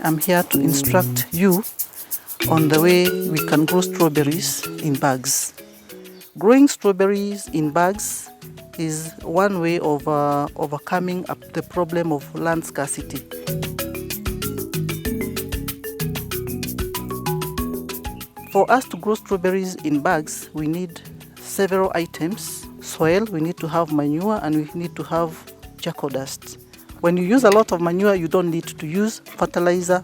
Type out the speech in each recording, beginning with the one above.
I'm here to instruct you on the way we can grow strawberries in bags. Growing strawberries in bags is one way of overcoming the problem of land scarcity. For us to grow strawberries in bags, we need several items. Soil, we need to have manure, and we need to have charcoal dust. When you use a lot of manure, you don't need to use fertilizer.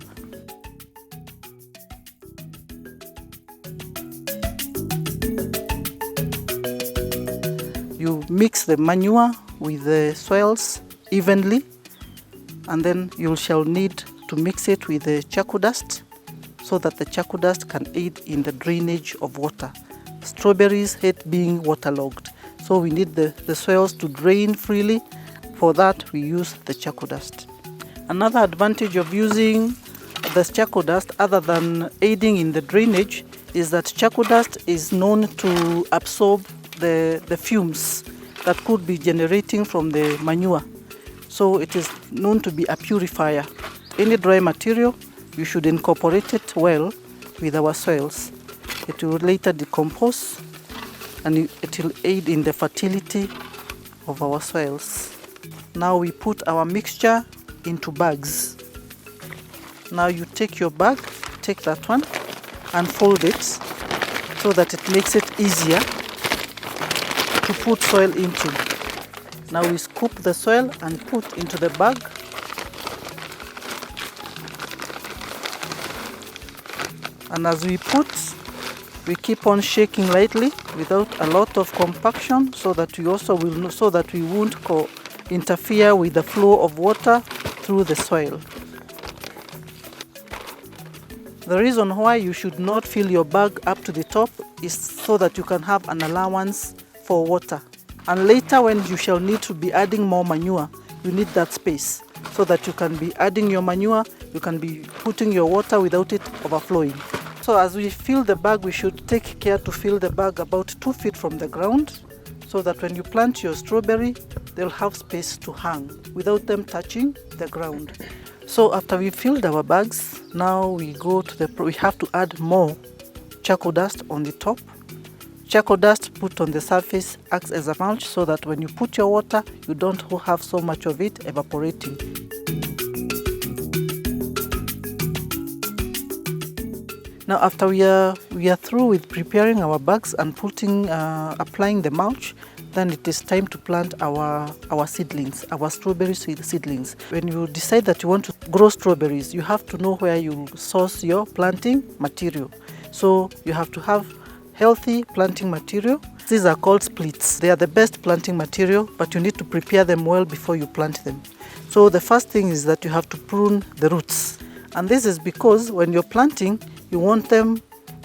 You mix the manure with the soils evenly, and then you shall need to mix it with the charcoal dust so that the charcoal dust can aid in the drainage of water. Strawberries hate being waterlogged, so we need the soils to drain freely. For that, we use the charcoal dust. Another advantage of using the charcoal dust, other than aiding in the drainage, is that charcoal dust is known to absorb the fumes that could be generating from the manure. So it is known to be a purifier. Any dry material, you should incorporate it well with our soils. It will later decompose, and it will aid in the fertility of our soils. Now we put our mixture into bags. Now you take your bag, take that one, and fold it so that it makes it easier to put soil into. Now we scoop the soil and put into the bag. And as we put, we keep on shaking lightly without a lot of compaction, so that we won't interfere with the flow of water through the soil. The reason why you should not fill your bag up to the top is so that you can have an allowance for water. And later, when you shall need to be adding more manure, you need that space so that you can be adding your manure, you can be putting your water without it overflowing. So as we fill the bag, we should take care to fill the bag about 2 feet from the ground, so that when you plant your strawberry, they'll have space to hang without them touching the ground. So after we filled our bags, now we have to add more charcoal dust on the top. Charcoal dust put on the surface acts as a mulch, so that when you put your water, you don't have so much of it evaporating. Now after we are through with preparing our bags and applying the mulch, then it is time to plant our seedlings, our strawberry seedlings. When you decide that you want to grow strawberries, you have to know where you source your planting material. So you have to have healthy planting material. These are called splits. They are the best planting material, but you need to prepare them well before you plant them. So the first thing is that you have to prune the roots. And this is because when you're planting, you want them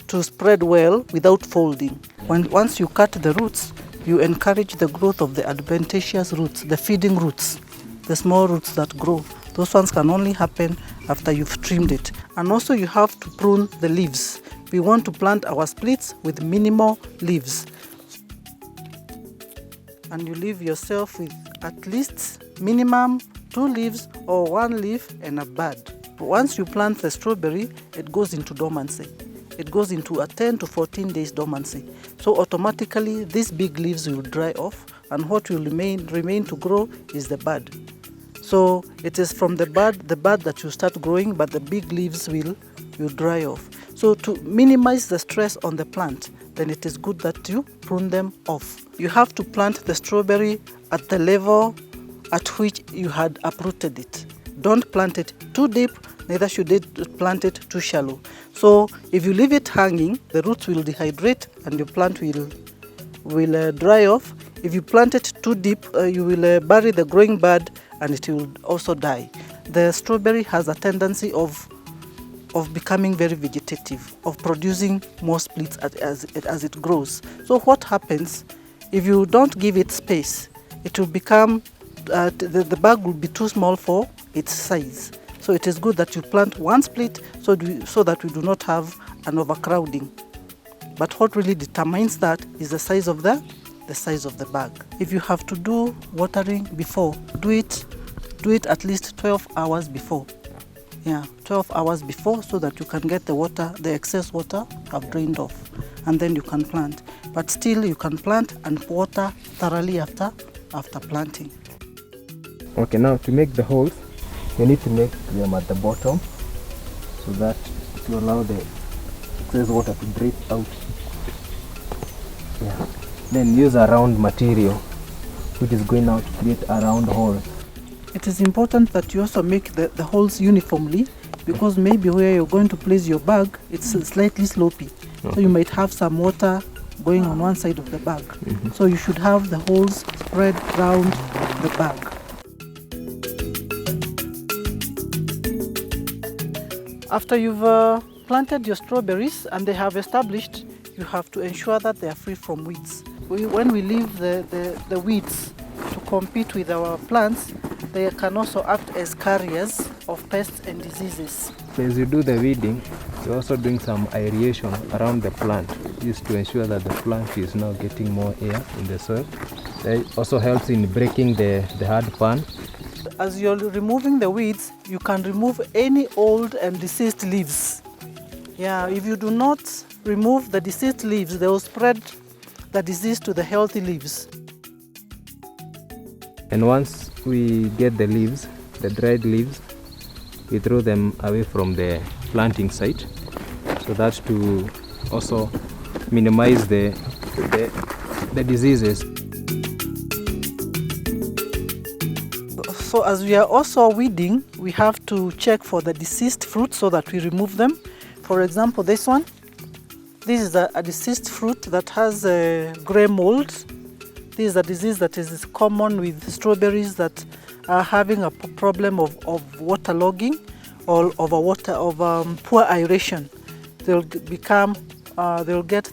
to spread well without folding. Once you cut the roots, you encourage the growth of the adventitious roots, the feeding roots, the small roots that grow. Those ones can only happen after you've trimmed it. And also you have to prune the leaves. We want to plant our splits with minimal leaves. And you leave yourself with at least minimum 2 leaves or 1 leaf and a bud. Once you plant the strawberry, it goes into dormancy. It goes into a 10 to 14 days dormancy. So automatically these big leaves will dry off, and what will remain to grow is the bud. So it is from the bud that you start growing, but the big leaves will dry off. So to minimize the stress on the plant, then it is good that you prune them off. You have to plant the strawberry at the level at which you had uprooted it. Don't plant it too deep, neither should you plant it too shallow. So if you leave it hanging, the roots will dehydrate and your plant will dry off. If you plant it too deep, you will bury the growing bud and it will also die. The strawberry has a tendency of becoming very vegetative, of producing more splits as it grows. So what happens if you don't give it space? It will become the bag will be too small for its size. So it is good that you plant 1 split so that we do not have an overcrowding. But what really determines that is the size of the bag. If you have to do watering before, do it at least 12 hours before. Yeah, 12 hours before, so that you can get the water, the excess water have drained off, and then you can plant. But still you can plant and water thoroughly after planting. Okay, now to make the holes, you need to make them at the bottom so that to allow the excess water to drain out. Yeah. Then use a round material which is going out to create a round hole. It is important that you also make the holes uniformly, because maybe where you're going to place your bag, it's slightly slopey. Okay. So you might have some water going on one side of the bag. Mm-hmm. So you should have the holes spread around the bag. After you've planted your strawberries and they have established, you have to ensure that they are free from weeds. When we leave the weeds to compete with our plants, they can also act as carriers of pests and diseases. As you do the weeding, you're also doing some aeration around the plant, just to ensure that the plant is now getting more air in the soil. It also helps in breaking the hard pan. As you're removing the weeds, you can remove any old and deceased leaves. Yeah, if you do not remove the deceased leaves, they will spread the disease to the healthy leaves. And once we get the leaves, the dried leaves, we throw them away from the planting site, so that's to also minimize the diseases. So as we are also weeding, we have to check for the deceased fruit so that we remove them. For example, this one, this is a deceased fruit that has a gray mold. This is a disease that is common with strawberries that are having a problem of waterlogging or of poor aeration. They'll get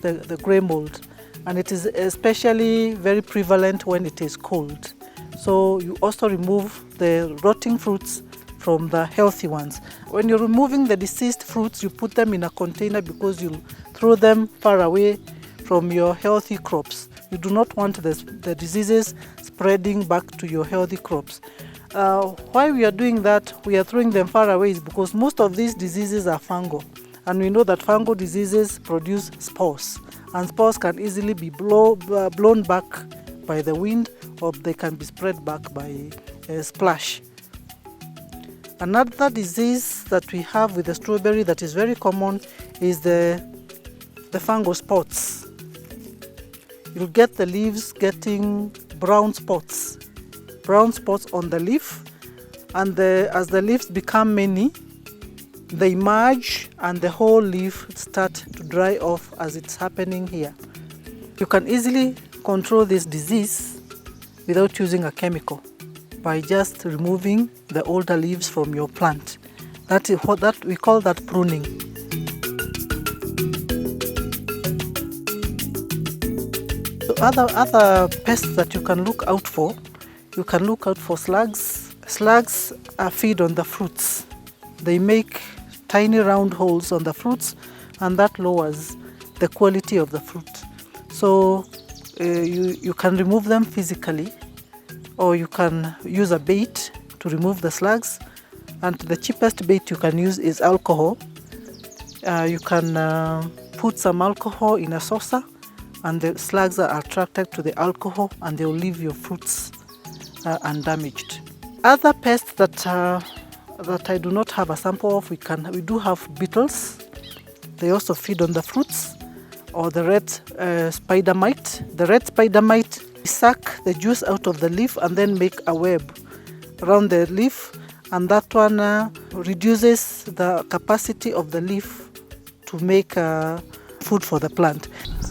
the gray mold, and it is especially very prevalent when it is cold. So you also remove the rotting fruits from the healthy ones. When you're removing the deceased fruits, you put them in a container because you'll throw them far away from your healthy crops. You do not want the diseases spreading back to your healthy crops. Why we are doing that, we are throwing them far away, is because most of these diseases are fungal. And we know that fungal diseases produce spores. And spores can easily be blown back by the wind, or they can be spread back by a splash. Another disease that we have with the strawberry that is very common is the fungal spots. You'll get the leaves getting brown spots on the leaf, and as the leaves become many, they merge and the whole leaf start to dry off, as it's happening here. You can easily control this disease without using a chemical by just removing the older leaves from your plant. That we call that pruning. Other pests that you can look out for, slugs. Slugs feed on the fruits. They make tiny round holes on the fruits, and that lowers the quality of the fruit. So you can remove them physically, or you can use a bait to remove the slugs. And the cheapest bait you can use is alcohol. You can put some alcohol in a saucer, and the slugs are attracted to the alcohol, and they will leave your fruits undamaged. Other pests that I do not have a sample of, we do have beetles. They also feed on the fruits, or the red spider mite. The red spider mite suck the juice out of the leaf and then make a web around the leaf, and that one reduces the capacity of the leaf to make food for the plant.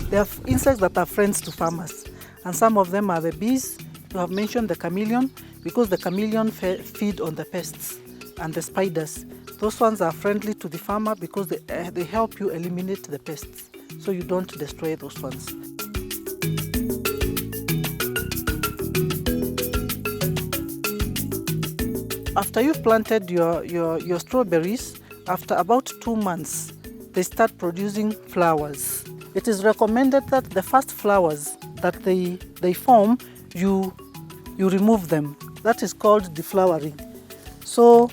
There are insects that are friends to farmers, and some of them are the bees. You have mentioned the chameleon, because the chameleon feed on the pests, and the spiders. Those ones are friendly to the farmer because they help you eliminate the pests, so you don't destroy those ones. After you've planted your strawberries, after about 2 months, they start producing flowers. It is recommended that the first flowers that they form, you remove them. That is called deflowering. So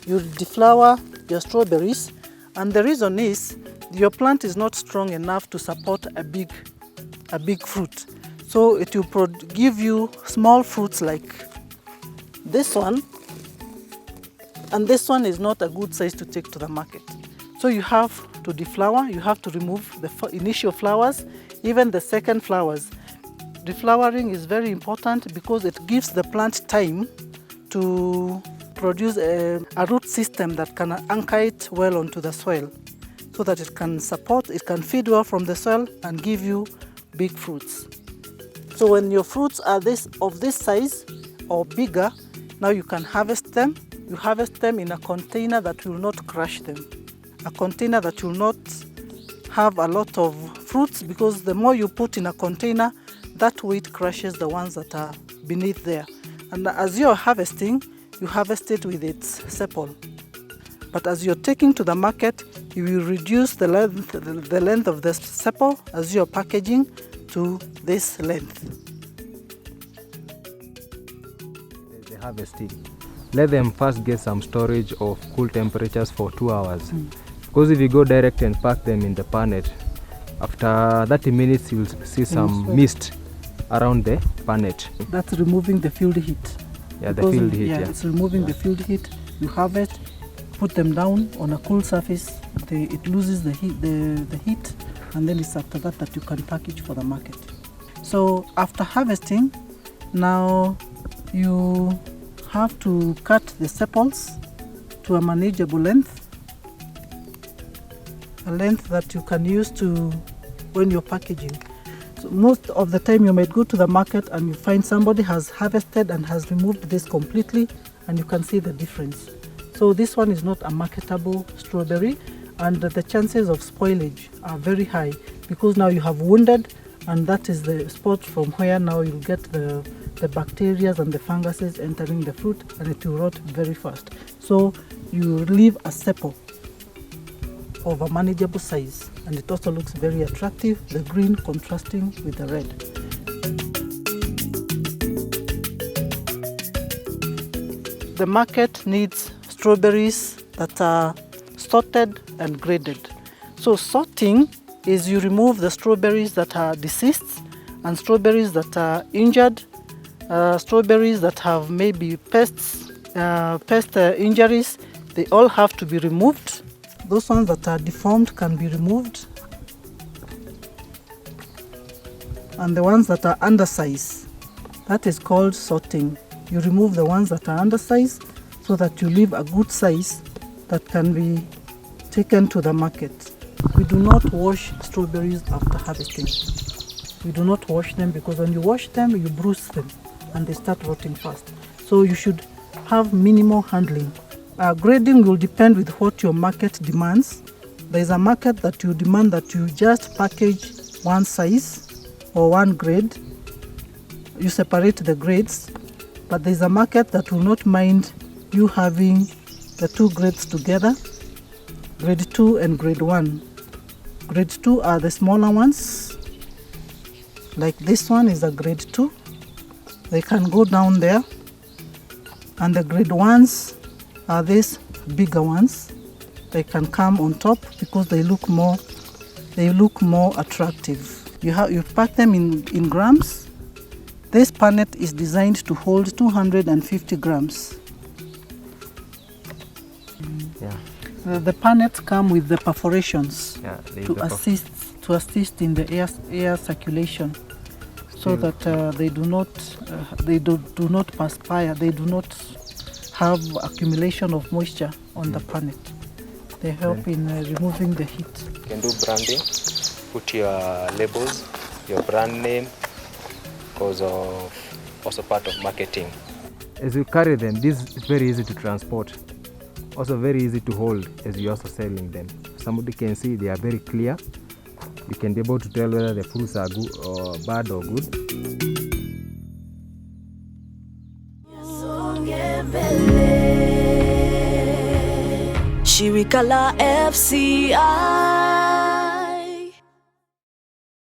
you deflower your strawberries, and the reason is your plant is not strong enough to support a big fruit. So it will give you small fruits like this one, and this one is not a good size to take to the market. So you have to deflower, you have to remove the initial flowers, even the second flowers. Deflowering is very important because it gives the plant time to produce a root system that can anchor it well onto the soil, so that it can feed well from the soil and give you big fruits. So when your fruits are of this size or bigger, now you can harvest them. You harvest them in a container that will not crush them. A container that will not have a lot of fruits, because the more you put in a container, that weight crushes the ones that are beneath there. And as you're harvesting, you harvest it with its sepal. But as you're taking to the market, you will reduce the length of the sepal as you're packaging to this length. The harvesting. Let them first get some storage of cool temperatures for 2 hours. Because if you go direct and pack them in the punnet, after 30 minutes you'll see some mist around the punnet. That's removing the field heat. Yeah, the field heat. Yeah, it's removing the field heat. You harvest, put them down on a cool surface. It loses the heat, and then it's after that you can package for the market. So after harvesting, now you have to cut the sepals to a manageable length, a length that you can use when you're packaging. So most of the time you might go to the market and you find somebody has harvested and has removed this completely, and you can see the difference. So this one is not a marketable strawberry, and the chances of spoilage are very high, because now you have wounded, and that is the spot from where now you'll get the bacteria and the funguses entering the fruit, and it will rot very fast. So you leave a sepal of a manageable size, and it also looks very attractive, the green contrasting with the red. The market needs strawberries that are sorted and graded. So sorting is you remove the strawberries that are deceased and strawberries that are injured, strawberries that have maybe pest injuries. They all have to be removed. Those ones that are deformed can be removed, and the ones that are undersized, that is called sorting. You remove the ones that are undersized so that you leave a good size that can be taken to the market. We do not wash strawberries after harvesting. We do not wash them, because when you wash them, you bruise them and they start rotting fast. So you should have minimal handling. Grading will depend with what your market demands. There is a market that you demand that you just package one size or one grade. You separate the grades, but there is a market that will not mind you having the two grades together, grade 2 and grade 1. Grade 2 are the smaller ones, like this one is a grade 2. They can go down there, and the grade 1s are these bigger ones. They can come on top because they look more attractive. You pack them in grams. This punnet is designed to hold 250 grams. Yeah. The punnets come with the perforations to assist in the air circulation, so that they do not perspire. They do not have accumulation of moisture on the punnet. They help in removing the heat. You can do branding, put your labels, your brand name, because of also part of marketing. As you carry them, this is very easy to transport, also very easy to hold as you're also selling them. Somebody can see they are very clear. You can be able to tell whether the fruits are good or bad or good. Shirika la FCI